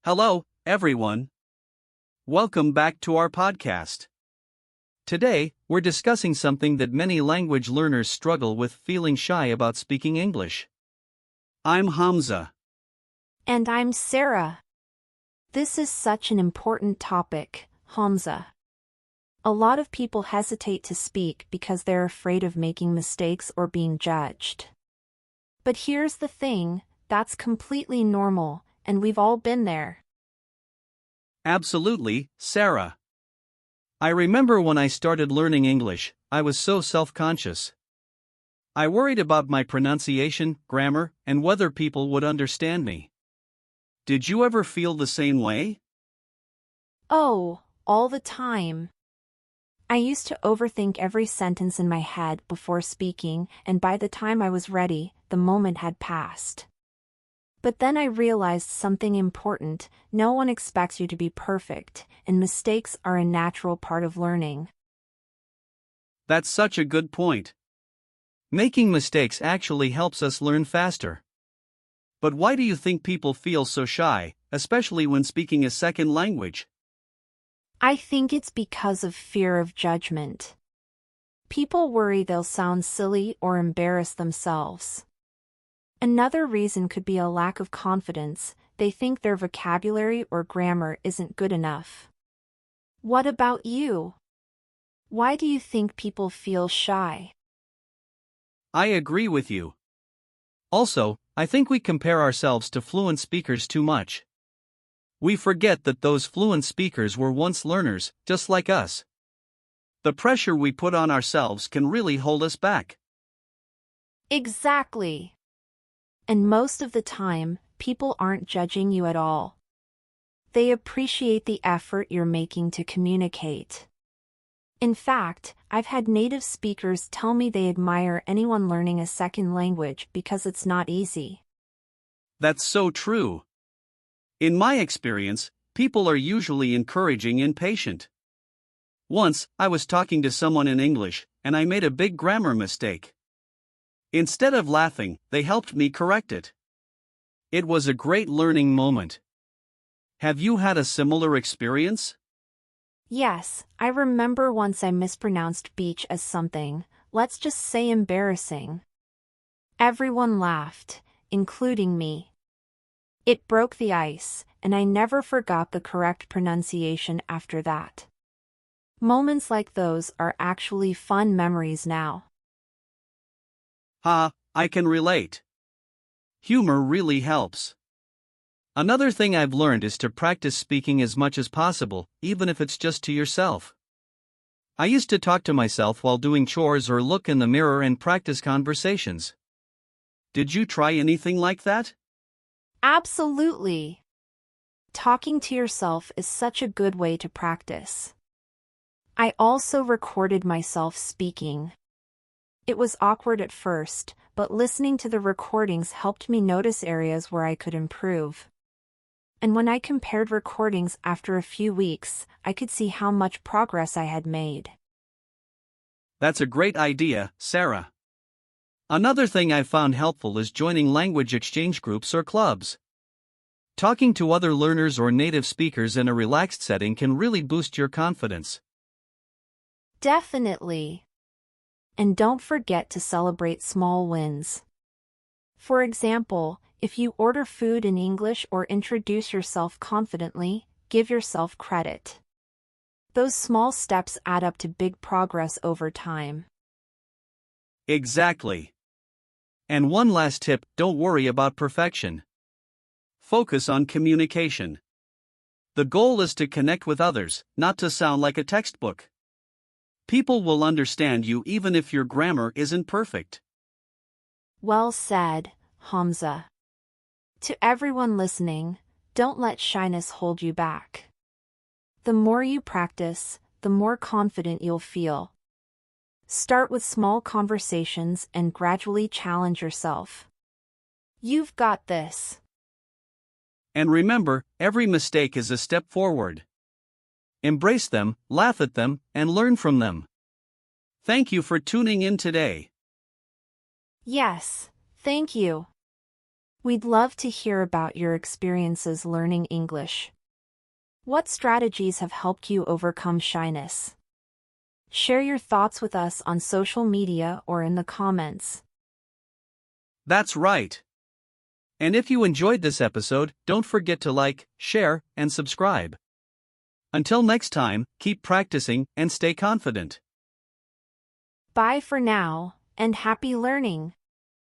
Hello, everyone. Welcome back to our podcast. Today, we're discussing something that many language learners struggle with: feeling shy about speaking English. I'm Hamza. And I'm Sara. This is such an important topic, Hamza. A lot of people hesitate to speak because they're afraid of making mistakes or being judged. But here's the thing, that's completely normal, and we've all been there. Absolutely, Sara. I remember when I started learning English, I was so self-conscious. I worried about my pronunciation, grammar, and whether people would understand me. Did you ever feel the same way? Oh, all the time. I used to overthink every sentence in my head before speaking, and by the time I was ready, the moment had passed. But then I realized something important: no one expects you to be perfect, and mistakes are a natural part of learning. That's such a good point. Making mistakes actually helps us learn faster. But why do you think people feel so shy, especially when speaking a second language? I think it's because of fear of judgment. People worry they'll sound silly or embarrass themselves. Another reason could be a lack of confidence. They think their vocabulary or grammar isn't good enough. What about you? Why do you think people feel shy? I agree with you. Also, I think we compare ourselves to fluent speakers too much. We forget that those fluent speakers were once learners, just like us. The pressure we put on ourselves can really hold us back. Exactly. And most of the time, people aren't judging you at all. They appreciate the effort you're making to communicate. In fact, I've had native speakers tell me they admire anyone learning a second language because it's not easy. That's so true. In my experience, people are usually encouraging and patient. Once, I was talking to someone in English, and I made a big grammar mistake. Instead of laughing, they helped me correct it. It was a great learning moment. Have you had a similar experience? Yes, I remember once I mispronounced beach as something, let's just say, embarrassing. Everyone laughed, including me. It broke the ice, and I never forgot the correct pronunciation after that. Moments like those are actually fun memories now. I can relate. Humor really helps. Another thing I've learned is to practice speaking as much as possible, even if it's just to yourself. I used to talk to myself while doing chores or look in the mirror and practice conversations. Did you try anything like that? Absolutely. Talking to yourself is such a good way to practice. I also recorded myself speaking. It was awkward at first, but listening to the recordings helped me notice areas where I could improve. And when I compared recordings after a few weeks, I could see how much progress I had made. That's a great idea, Sara. Another thing I've found helpful is joining language exchange groups or clubs. Talking to other learners or native speakers in a relaxed setting can really boost your confidence. Definitely. And don't forget to celebrate small wins. For example, if you order food in English or introduce yourself confidently, give yourself credit. Those small steps add up to big progress over time. Exactly. And one last tip: don't worry about perfection. Focus on communication. The goal is to connect with others, not to sound like a textbook. People will understand you even if your grammar isn't perfect. Well said, Hamza. To everyone listening, don't let shyness hold you back. The more you practice, the more confident you'll feel. Start with small conversations and gradually challenge yourself. You've got this. And remember, every mistake is a step forward. Embrace them, laugh at them, and learn from them. Thank you for tuning in today. Yes, thank you. We'd love to hear about your experiences learning English. What strategies have helped you overcome shyness? Share your thoughts with us on social media or in the comments. That's right. And if you enjoyed this episode, don't forget to like, share, and subscribe. Until next time, keep practicing and stay confident. Bye for now, and happy learning!